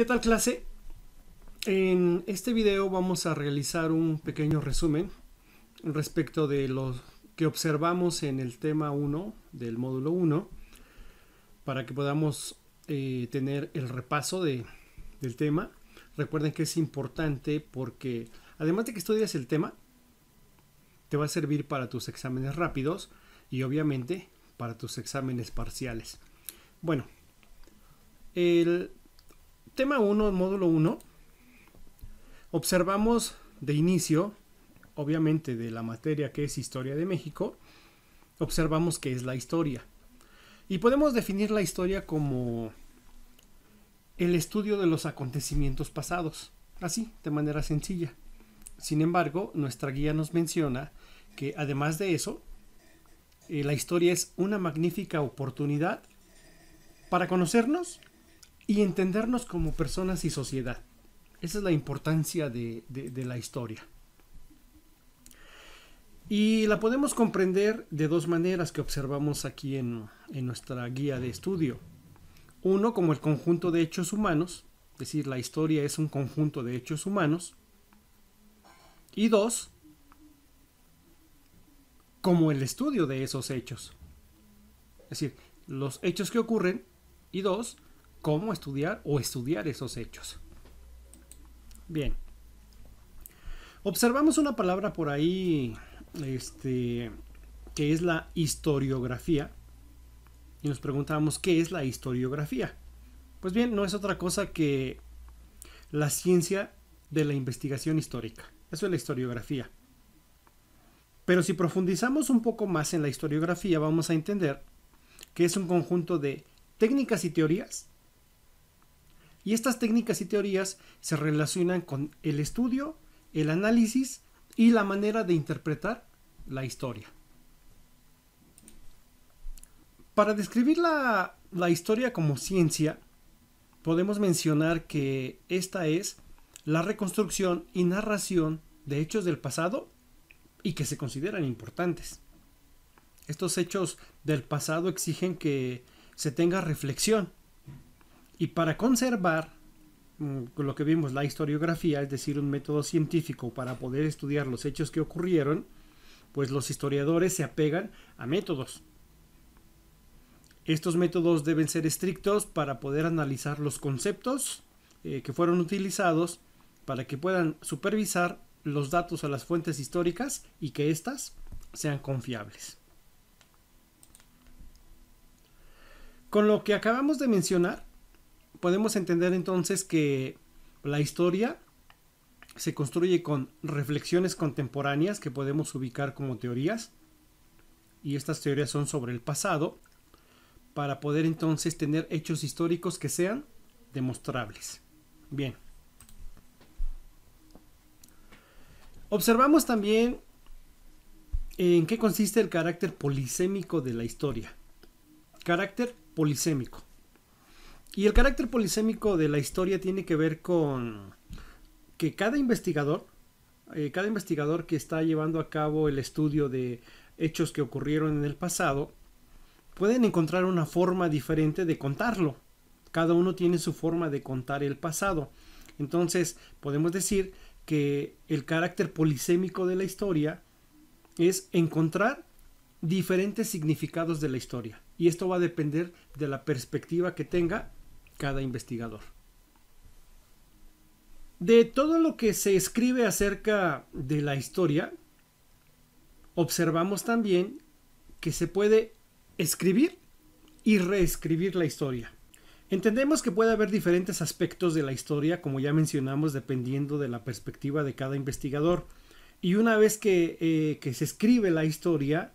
¿Qué tal, clase? En este video vamos a realizar un pequeño resumen respecto de lo que observamos en el tema 1 del módulo 1 para que podamos tener el repaso del tema. Recuerden que es importante porque además de que estudias el tema, te va a servir para tus exámenes rápidos y obviamente para tus exámenes parciales. Bueno, el tema 1, módulo 1, observamos de inicio, obviamente de la materia que es Historia de México, observamos qué es la historia. Y podemos definir la historia como el estudio de los acontecimientos pasados, así, de manera sencilla. Sin embargo, nuestra guía nos menciona que además de eso, la historia es una magnífica oportunidad para conocernos y entendernos como personas y sociedad. Esa es la importancia de la historia. Y la podemos comprender de dos maneras que observamos aquí en nuestra guía de estudio. Uno, como el conjunto de hechos humanos, es decir, la historia es un conjunto de hechos humanos. Y dos, como el estudio de esos hechos. Es decir, los hechos que ocurren. Y dos, cómo estudiar o estudiar esos hechos. Bien. Observamos una palabra por ahí que es la historiografía. Y nos preguntamos, ¿qué es la historiografía? Pues bien, no es otra cosa que la ciencia de la investigación histórica. Eso es la historiografía. Pero si profundizamos un poco más en la historiografía, vamos a entender que es un conjunto de técnicas y teorías. Y estas técnicas y teorías se relacionan con el estudio, el análisis y la manera de interpretar la historia. Para describir la historia como ciencia, podemos mencionar que esta es la reconstrucción y narración de hechos del pasado y que se consideran importantes. Estos hechos del pasado exigen que se tenga reflexión. Y para conservar lo que vimos, la historiografía, es decir, un método científico para poder estudiar los hechos que ocurrieron, pues los historiadores se apegan a métodos. Estos métodos deben ser estrictos para poder analizar los conceptos que fueron utilizados para que puedan supervisar los datos a las fuentes históricas y que éstas sean confiables. Con lo que acabamos de mencionar, podemos entender entonces que la historia se construye con reflexiones contemporáneas que podemos ubicar como teorías, y estas teorías son sobre el pasado, para poder entonces tener hechos históricos que sean demostrables. Bien. Observamos también en qué consiste el carácter polisémico de la historia. Carácter polisémico. Y el carácter polisémico de la historia tiene que ver con que cada investigador que está llevando a cabo el estudio de hechos que ocurrieron en el pasado, pueden encontrar una forma diferente de contarlo. Cada uno tiene su forma de contar el pasado. Entonces, podemos decir que el carácter polisémico de la historia es encontrar diferentes significados de la historia. Y esto va a depender de la perspectiva que tenga cada investigador. De todo lo que se escribe acerca de la historia, observamos también que se puede escribir y reescribir la historia. Entendemos que puede haber diferentes aspectos de la historia, como ya mencionamos, dependiendo de la perspectiva de cada investigador. Y una vez que se escribe la historia,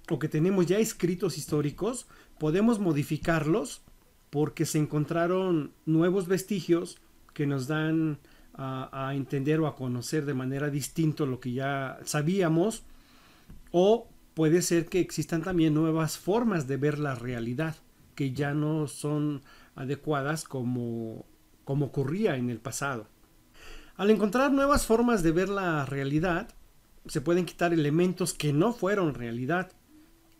o que tenemos ya escritos históricos, podemos modificarlos porque se encontraron nuevos vestigios que nos dan a entender o a conocer de manera distinta lo que ya sabíamos, o puede ser que existan también nuevas formas de ver la realidad que ya no son adecuadas como ocurría en el pasado. Al encontrar nuevas formas de ver la realidad, se pueden quitar elementos que no fueron realidad,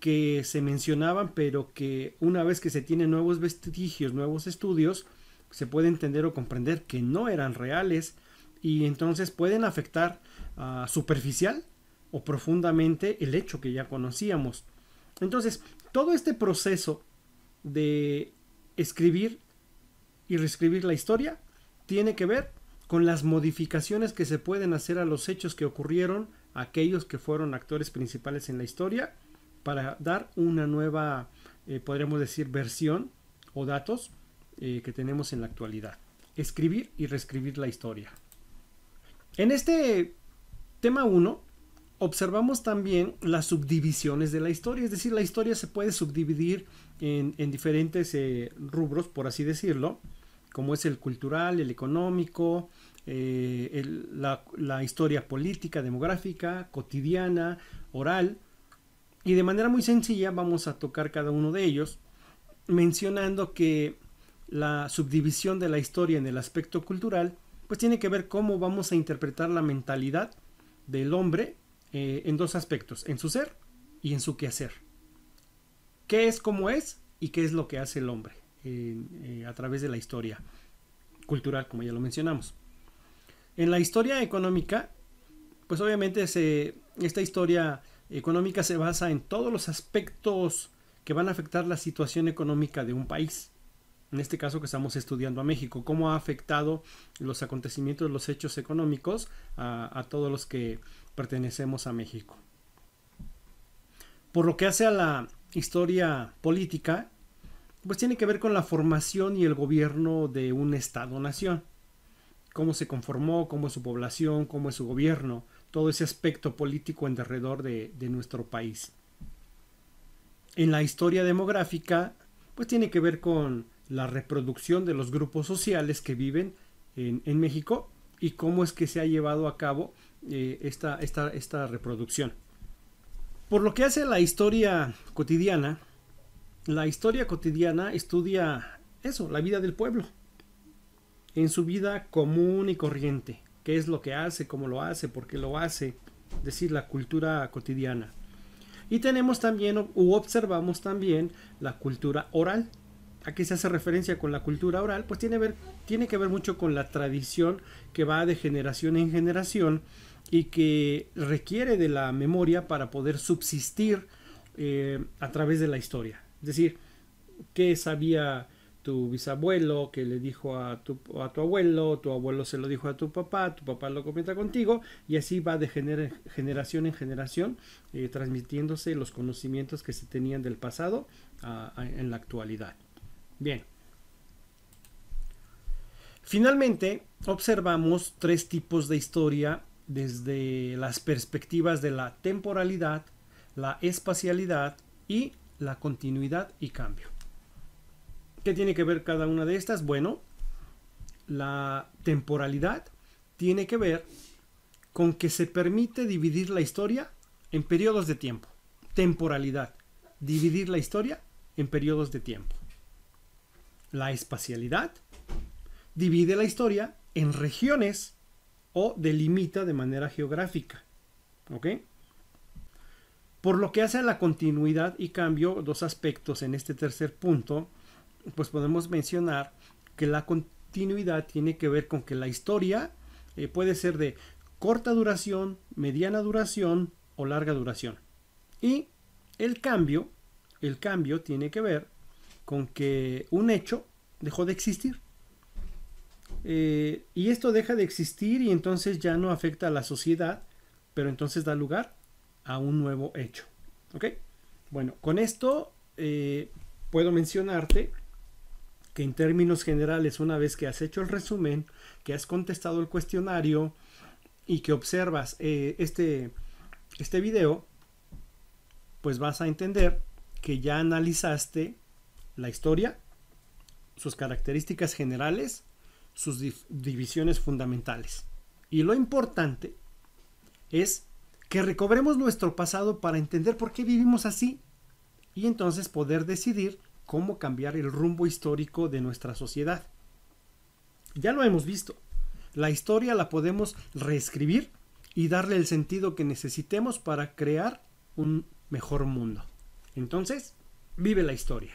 que se mencionaban, pero que una vez que se tienen nuevos vestigios, nuevos estudios, se puede entender o comprender que no eran reales y entonces pueden afectar superficial o profundamente el hecho que ya conocíamos. Entonces, todo este proceso de escribir y reescribir la historia tiene que ver con las modificaciones que se pueden hacer a los hechos que ocurrieron a aquellos que fueron actores principales en la historia para dar una nueva, podríamos decir, versión o datos que tenemos en la actualidad. Escribir y reescribir la historia. En este tema 1 observamos también las subdivisiones de la historia, es decir, la historia se puede subdividir en diferentes rubros, por así decirlo, como es el cultural, el económico, la historia política, demográfica, cotidiana, oral, y de manera muy sencilla vamos a tocar cada uno de ellos, mencionando que la subdivisión de la historia en el aspecto cultural pues tiene que ver cómo vamos a interpretar la mentalidad del hombre en dos aspectos, en su ser y en su quehacer. ¿Qué es, cómo es y qué es lo que hace el hombre a través de la historia cultural, como ya lo mencionamos? En la historia económica, pues obviamente esta historia económica se basa en todos los aspectos que van a afectar la situación económica de un país. En este caso que estamos estudiando a México, cómo ha afectado los acontecimientos, los hechos económicos a todos los que pertenecemos a México. Por lo que hace a la historia política, pues tiene que ver con la formación y el gobierno de un Estado-nación. Cómo se conformó, cómo es su población, cómo es su gobierno, todo ese aspecto político en derredor de nuestro país. En la historia demográfica, pues tiene que ver con la reproducción de los grupos sociales que viven en México y cómo es que se ha llevado a cabo esta reproducción. Por lo que hace a la historia cotidiana estudia eso, la vida del pueblo, en su vida común y corriente, qué es lo que hace, cómo lo hace, por qué lo hace, es decir, la cultura cotidiana. Y tenemos también, observamos también, la cultura oral. ¿A qué se hace referencia con la cultura oral? Pues tiene que ver mucho con la tradición que va de generación en generación y que requiere de la memoria para poder subsistir a través de la historia. Es decir, ¿qué sabía tu bisabuelo que le dijo a tu abuelo se lo dijo a tu papá lo comenta contigo, y así va de generación en generación transmitiéndose los conocimientos que se tenían del pasado en la actualidad. Bien. Finalmente, observamos tres tipos de historia desde las perspectivas de la temporalidad, la espacialidad y la continuidad y cambio. ¿Qué tiene que ver cada una de estas? Bueno, la temporalidad tiene que ver con que se permite dividir la historia en periodos de tiempo. Temporalidad, dividir la historia en periodos de tiempo. La espacialidad divide la historia en regiones o delimita de manera geográfica. ¿Ok? Por lo que hace a la continuidad y cambio, dos aspectos en este tercer punto, pues podemos mencionar que la continuidad tiene que ver con que la historia puede ser de corta duración, mediana duración o larga duración. Y el cambio tiene que ver con que un hecho dejó de existir. Y esto deja de existir y entonces ya no afecta a la sociedad, pero entonces da lugar a un nuevo hecho. ¿Ok? Bueno, con esto puedo mencionarte que en términos generales, una vez que has hecho el resumen, que has contestado el cuestionario y que observas este video, pues vas a entender que ya analizaste la historia, sus características generales, sus divisiones fundamentales. Y lo importante es que recobremos nuestro pasado para entender por qué vivimos así y entonces poder decidir cómo cambiar el rumbo histórico de nuestra sociedad. Ya lo hemos visto. La historia la podemos reescribir y darle el sentido que necesitemos para crear un mejor mundo. Entonces, vive la historia.